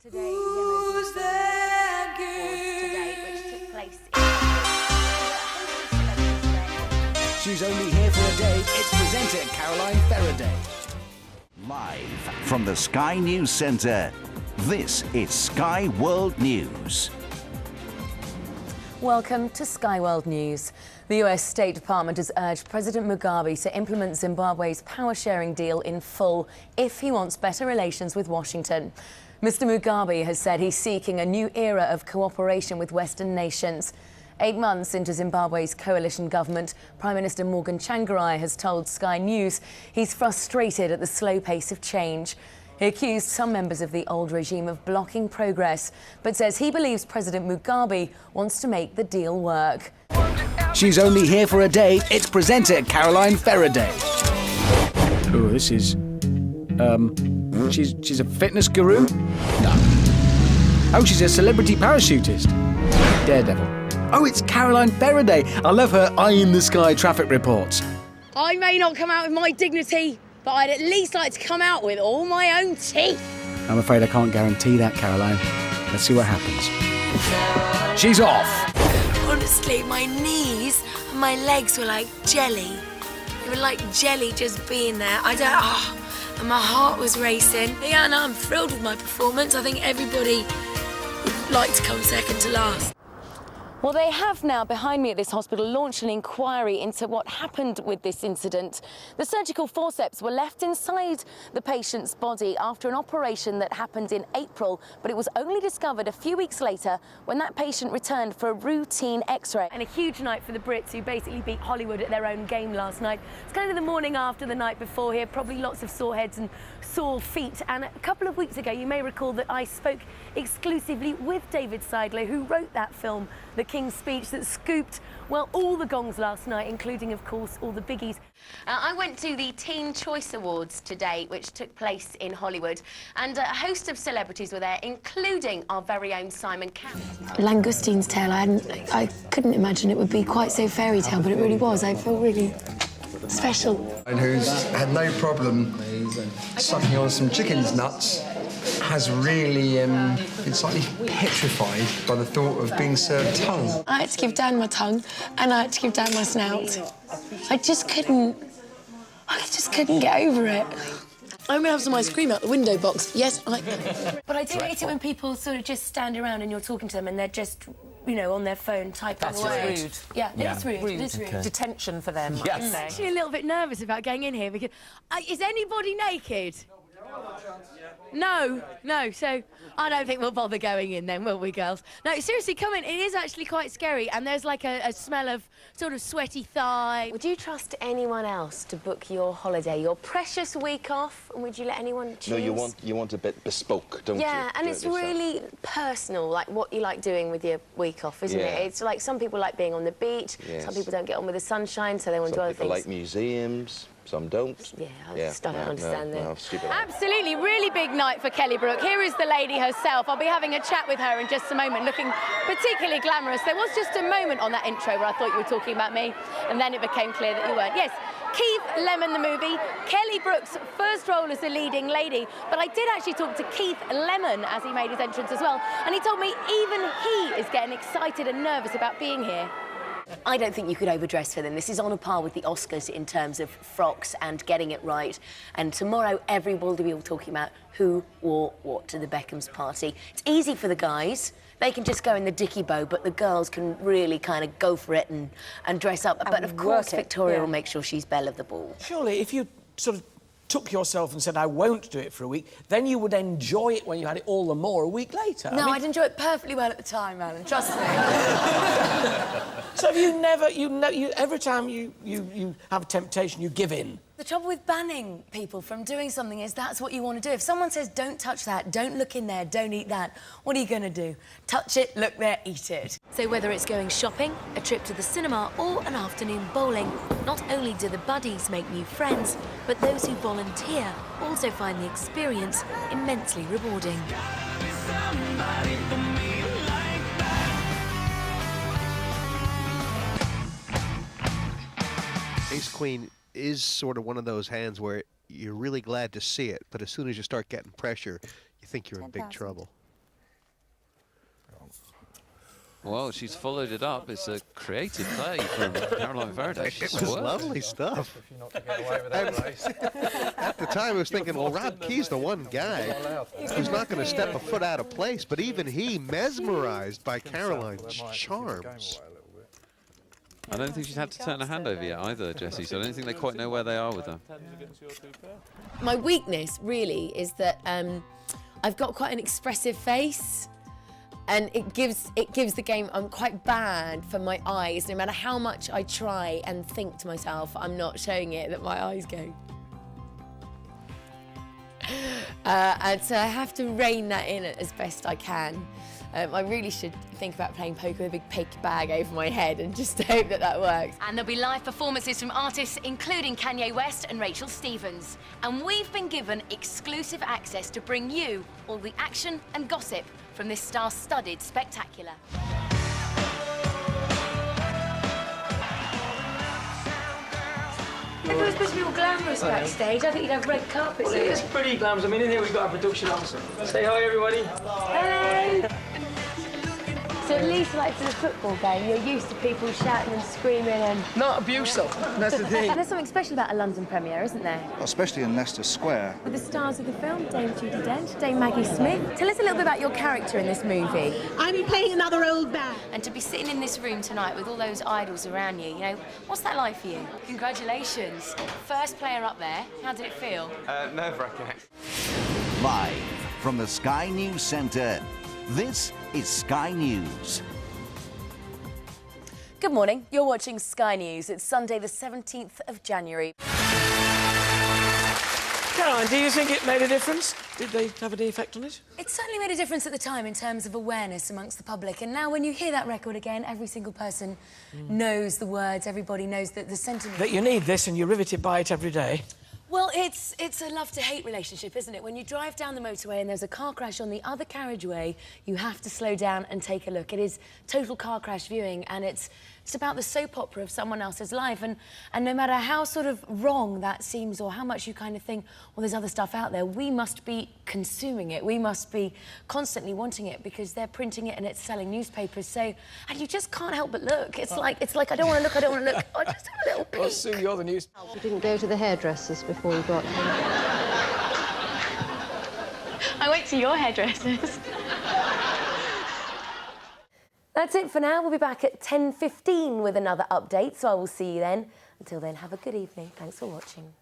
Today, Who's that today, which took place She's only here for a day. It's presenter Caroline Feraday. Live from the Sky News Centre, this is Sky World News. Welcome to Sky World News. The US State Department has urged President Mugabe to implement Zimbabwe's power-sharing deal in full if he wants better relations with Washington. Mr. Mugabe has said he's seeking a new era of cooperation with Western nations. 8 months into Zimbabwe's coalition government, Prime Minister Morgan Tsvangirai has told Sky News he's frustrated at the slow pace of change. He accused some members of the old regime of blocking progress, but says he believes President Mugabe wants to make the deal work. She's only here for a day. It's presenter Caroline Feraday. Oh, this is... She's a fitness guru? No. Oh, she's a celebrity parachutist. Daredevil. Oh, it's Caroline Feraday. I love her eye-in-the-sky traffic reports. I may not come out with my dignity, but I'd at least like to come out with all my own teeth. I'm afraid I can't guarantee that, Caroline. Let's see what happens. She's off. Honestly, my knees and my legs were like jelly. They were like jelly just being there. And my heart was racing. Yeah, no, I'm thrilled with my performance. I think everybody would like to come second to last. Well, they have now, behind me at this hospital, launched an inquiry into what happened with this incident. The surgical forceps were left inside the patient's body after an operation that happened in April, but it was only discovered a few weeks later when that patient returned for a routine X-ray. And a huge night for the Brits, who basically beat Hollywood at their own game last night. It's kind of the morning after the night before here, probably lots of sore heads and sore feet. And a couple of weeks ago, you may recall that I spoke exclusively with David Seidler, who wrote that film, The King's Speech, that scooped, well, all the gongs last night, including, of course, all the biggies. I went to the Teen Choice Awards today, which took place in Hollywood, and a host of celebrities were there, including our very own Simon Cowell. Langostine's tail, I couldn't imagine it would be quite so fairy tale, but it really was. I feel really special. And who's had no problem sucking on some chicken's nuts has really been slightly petrified by the thought of being served tongue. I had to give Dan my tongue, and I had to give Dan my snout. I just couldn't get over it. I'm gonna have some ice cream out the window box. Yes, But I do hate it when people sort of just stand around and you're talking to them and they're just, you know, on their phone typing away. rude. Yeah, it's rude. It is rude. Detention for them. Yes. I'm actually a little bit nervous about going in here because is anybody naked? No, so I don't think we'll bother going in then, will we, girls? No, seriously, come in. It is actually quite scary, and there's like a smell of sort of sweaty thigh. Would you trust anyone else to book your holiday, your precious week off? And would you let anyone choose? No, you want a bit bespoke, don't you? Yeah, and it's really personal, like what you like doing with your week off, isn't it? It's like some people like being on the beach, some people don't get on with the sunshine, so they want to do other things. Some people like museums. Some don't. Yeah, I don't understand that. No, stupid. Absolutely, really big night for Kelly Brook. Here is the lady herself. I'll be having a chat with her in just a moment, looking particularly glamorous. There was just a moment on that intro where I thought you were talking about me, and then it became clear that you weren't. Yes, Keith Lemon, the movie. Kelly Brook's first role as a leading lady. But I did actually talk to Keith Lemon as he made his entrance as well, and he told me even he is getting excited and nervous about being here. I don't think you could overdress for them. This is on a par with the Oscars in terms of frocks and getting it right. And tomorrow, everybody will be talking about who wore what to the Beckham's party. It's easy for the guys. They can just go in the dicky bow, but the girls can really kind of go for it and dress up. But of course, Victoria will make sure she's belle of the ball. Surely, if you sort of took yourself and said, I won't do it for a week, then you would enjoy it when you had it all the more a week later. No, I'd enjoy it perfectly well at the time, Alan, trust me. So have you never, every time you have temptation, you give in? The trouble with banning people from doing something is that's what you want to do. If someone says, don't touch that, don't look in there, don't eat that, what are you going to do? Touch it, look there, eat it. So whether it's going shopping, a trip to the cinema or an afternoon bowling, not only do the buddies make new friends, but those who volunteer also find the experience immensely rewarding. Ace Queen is sort of one of those hands where you're really glad to see it, but as soon as you start getting pressure, you think you're in big trouble. Well, she's followed it up. It's a creative play from Caroline Feraday. It was lovely stuff. At the time, I was thinking, well, Rob Key's the one guy who's not going to step a foot out of place, but even he mesmerized by Caroline's charms. I don't think she's had to turn her hand over yet either, Jessie, so I don't think they quite know where they are with her. My weakness, really, is that I've got quite an expressive face. And it gives the game, I'm quite bad for my eyes. No matter how much I try and think to myself, I'm not showing it, that my eyes go. And so I have to rein that in as best I can. I really should think about playing poker with a big paper bag over my head and just hope that that works. And there'll be live performances from artists including Kanye West and Rachel Stevens. And we've been given exclusive access to bring you all the action and gossip from this star-studded spectacular. If it was supposed to be all glamorous backstage, I think you'd have red carpets. Well, it is pretty glamorous. I mean, in here we've got our production officer. Say hi, everybody. Hello. So at least, like, for the football game, you're used to people shouting and screaming and... Not abuse, though. That's the thing. There's something special about a London premiere, isn't there? Especially in Leicester Square. With the stars of the film, Dame Judi Dench, Dame Maggie Smith. Tell us a little bit about your character in this movie. I'm playing another old bag. And to be sitting in this room tonight with all those idols around you, you know, what's that like for you? Congratulations. First player up there. How did it feel? Nerve-wracking. Live from the Sky News Centre, this is Sky News. Good morning, you're watching Sky News. It's Sunday the 17th of January. Caroline, do you think it made a difference? Did they have any effect on it? It certainly made a difference at the time in terms of awareness amongst the public. And now when you hear that record again, every single person knows the words, everybody knows the sentiment. That you need this and you're riveted by it every day. Well, it's a love-to-hate relationship, isn't it? When you drive down the motorway and there's a car crash on the other carriageway, you have to slow down and take a look. It is total car crash viewing, and it's about the soap opera of someone else's life. And no matter how sort of wrong that seems or how much you kind of think, well, there's other stuff out there, we must be consuming it. We must be constantly wanting it because they're printing it and it's selling newspapers. So, and you just can't help but look. It's like, I don't want to look, I don't want to look. Oh, just have a little peek. Well, Sue, you're the news. You didn't go to the hairdressers before you got here. I went to your hairdressers. That's it for now. We'll be back at 10:15 with another update, so I will see you then. Until then, have a good evening. Thanks for watching.